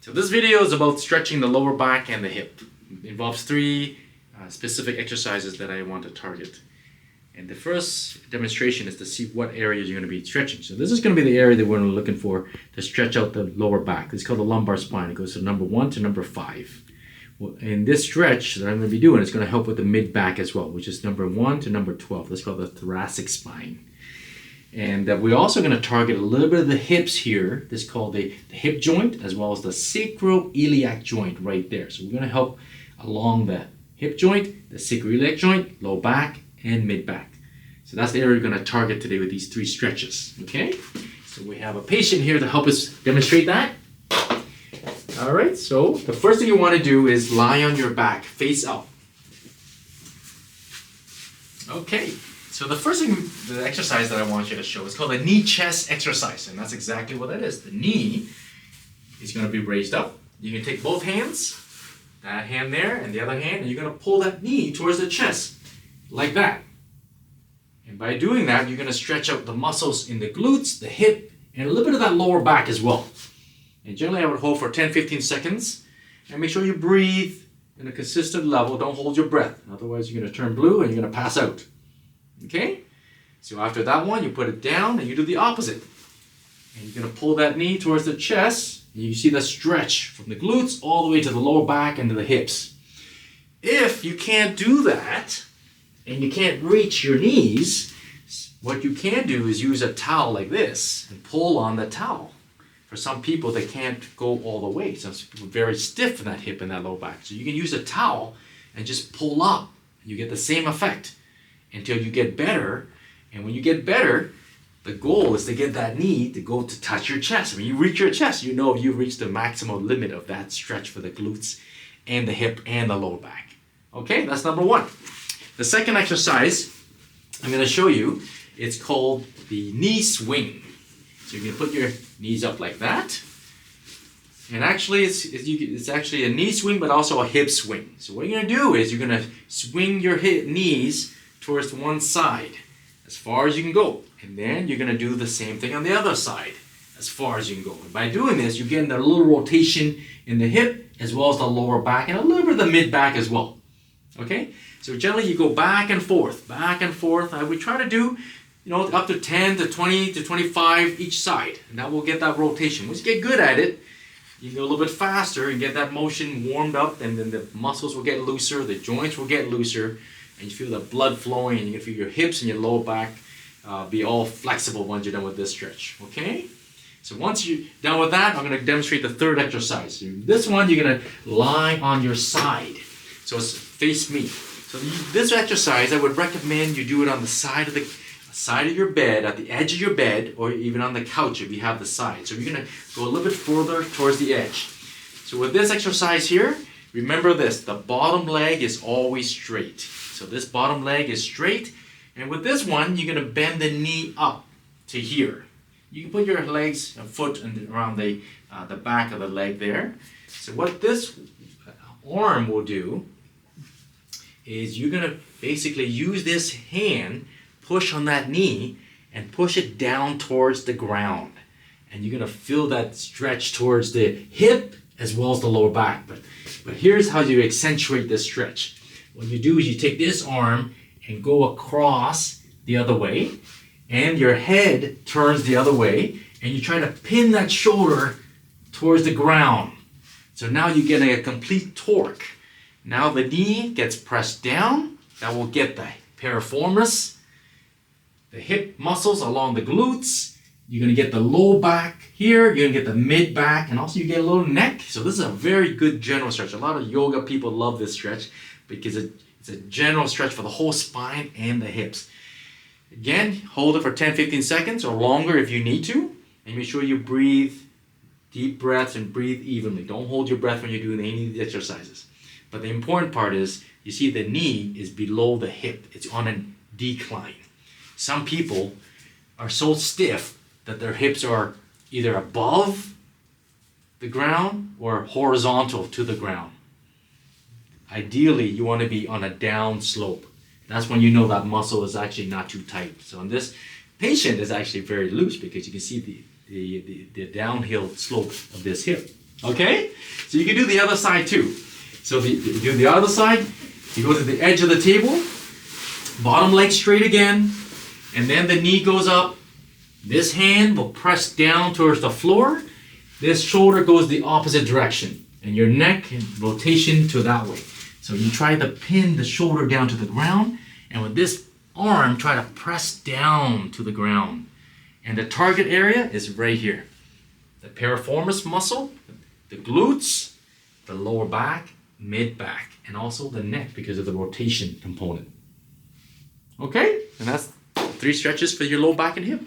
So this video is about stretching the lower back and the hip. It involves three specific exercises that I want to target. And the first demonstration is to see what areas you're going to be stretching. So this is going to be the area that we're looking for to stretch out the lower back. It's called the lumbar spine. It goes from number 1 to number 5. Well, in this stretch that I'm going to be doing, it's going to help with the mid back as well, which is number 1 to number 12. That's called the thoracic spine. And we're also going to target a little bit of the hips here. This is called the hip joint, as well as the sacroiliac joint right there. So we're going to help along the hip joint, the sacroiliac joint, low back, and mid back. So that's the area we're going to target today with these three stretches. Okay? So we have a patient here to help us demonstrate that. All right, so the first thing you want to do is lie on your back, face up. Okay. So the first thing, the exercise that I want you to show is called a knee chest exercise, and that's exactly what that is. The knee is going to be raised up. You can take both hands, that hand there and the other hand, and you're going to pull that knee towards the chest, like that. And by doing that, you're going to stretch out the muscles in the glutes, the hip, and a little bit of that lower back as well. And generally I would hold for 10-15 seconds, and make sure you breathe in a consistent level. Don't hold your breath, otherwise you're going to turn blue and you're going to pass out. Okay, so after that one, you put it down and you do the opposite. And you're going to pull that knee towards the chest, and you see the stretch from the glutes all the way to the lower back and to the hips. If you can't do that, and you can't reach your knees, what you can do is use a towel like this and pull on the towel. For some people, they can't go all the way. Some people are very stiff in that hip and that lower back. So you can use a towel and just pull up. You get the same effect until you get better. And when you get better, the goal is to get that knee to go to touch your chest. When you reach your chest, you know you've reached the maximum limit of that stretch for the glutes and the hip and the lower back. Okay, that's number 1. The second exercise I'm going to show you, it's called the knee swing. So you can put your knees up like that. And actually, it's actually a knee swing, but also a hip swing. So what you're going to do is you're going to swing your knees towards one side as far as you can go. And then you're going to do the same thing on the other side as far as you can go. And by doing this, you're getting a little rotation in the hip as well as the lower back and a little bit of the mid back as well. Okay? So generally you go back and forth. We try to do, up to 10 to 20 to 25 each side. And that will get that rotation. Once you get good at it, you can go a little bit faster and get that motion warmed up, and then the muscles will get looser, the joints will get looser, and you feel the blood flowing, and you can feel your hips and your lower back be all flexible once you're done with this stretch. Okay? So once you're done with that, I'm going to demonstrate the third exercise. This one, you're going to lie on your side. So it's face me. So this exercise, I would recommend you do it on the side of your bed, at the edge of your bed, or even on the couch if you have the side. So you're going to go a little bit further towards the edge. So with this exercise here, remember this, the bottom leg is always straight. So this bottom leg is straight, and with this one, you're going to bend the knee up to here. You can put your legs and foot around the back of the leg there. So what this arm will do is you're going to basically use this hand, push on that knee, and push it down towards the ground. And you're going to feel that stretch towards the hip as well as the lower back. But here's how you accentuate this stretch. What you do is you take this arm and go across the other way, and your head turns the other way, and you're trying to pin that shoulder towards the ground. So now you're getting a complete torque. Now the knee gets pressed down. That will get the piriformis, the hip muscles along the glutes. You're going to get the low back here. You're going to get the mid back, and also you get a little neck. So this is a very good general stretch. A lot of yoga people love this stretch because it's a general stretch for the whole spine and the hips. Again, hold it for 10-15 seconds or longer if you need to. And make sure you breathe deep breaths and breathe evenly. Don't hold your breath when you're doing any of the exercises. But the important part is, you see the knee is below the hip. It's on a decline. Some people are so stiff that their hips are either above the ground or horizontal to the ground. Ideally, you want to be on a down slope. That's when you know that muscle is actually not too tight. So in this patient is actually very loose because you can see the downhill slope of this hip. Okay? So you can do the other side too. So you do the other side, you go to the edge of the table, bottom leg straight again, and then the knee goes up. This hand will press down towards the floor. This shoulder goes the opposite direction, and your neck and rotation to that way. So you try to pin the shoulder down to the ground, and with this arm, try to press down to the ground. And the target area is right here. The piriformis muscle, the glutes, the lower back, mid back, and also the neck because of the rotation component. Okay? And that's 3 stretches for your low back and hip.